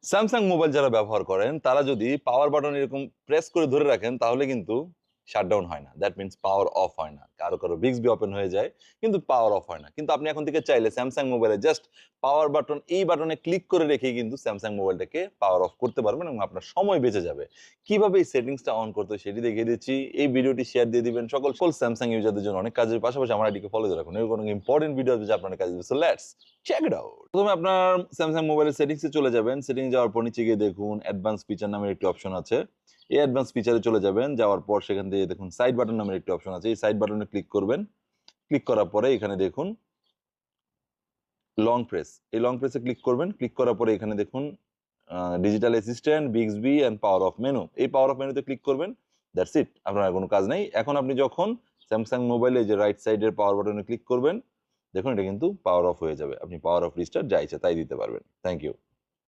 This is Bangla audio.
স্যামসাং মোবাইল যারা ব্যবহার করেন তারা যদি পাওয়ার বাটন এরকম প্রেস করে ধরে রাখেন তাহলে কিন্তু শাটডাউন হয় না। দ্যাট মিনস পাওয়ার অফ হয় না। কারো বিক্সবি ওপেন হয়ে যায় কিন্তু পাওয়ার অফ হয় না। কিন্তু আপনি এখন থেকে চাইলে স্যামসাং মোবাইলে জাস্ট পাওয়ার বাটন এই বাটনে ক্লিক করে রেখেই কিন্তু স্যামসাং মোবাইলটাকে পাওয়ার অফ করতে পারবেন এবং আপনার সময় বেঁচে যাবে। কিভাবে এই সেটিংসটা অন করতে হয় সেটি দেখিয়ে দিচ্ছি। এই ভিডিওটি শেয়ার দিয়ে দিবেন সকল স্যামসাং ইউজারদের জন্য অনেক কাজের পাশাপাশি আমার আইডিকে ফলো দিয়ে রাখুন। এরকম অনেক ইম্পোর্টেন্ট ভিডিও আছে যা আপনার কাজে দিবে। So let's check it out. প্রথমে আপনার স্যামসাং মোবাইলের সেটিংসে চলে যাবেন। সেটিং যাওয়ার পর নিচে গিয়ে দেখুন অ্যাডভান্স ফিচার নামের একটি অপশন আছে। এই অ্যাডভান্স ফিচারে চলে যাবেন। যাওয়ার পর সেখান থেকে দেখুন সাইড বাটন নামের একটি অপশন আছে। এই সাইড বাটনে ক্লিক করবেন। ক্লিক করার পরে এখানে দেখুন লং প্রেস। এই লং প্রেসে ক্লিক করবেন। ক্লিক করার পরে এখানে দেখুন digital assistant, Bixby and power off menu. এই পাওয়ার অফ মেনুতে ক্লিক করবেন। That's it. আপনার আর কোনো কাজ নাই। এখন আপনি যখন স্যামসাং মোবাইলে যে রাইট সাইডের পাওয়ার বাটনে ক্লিক করবেন, দেখুন এটা কিন্তু পাওয়ার অফ হয়ে যাবে। আপনি পাওয়ার অফ রিস্টার্ট যা ইচ্ছা তাই দিতে পারবেন। Thank you.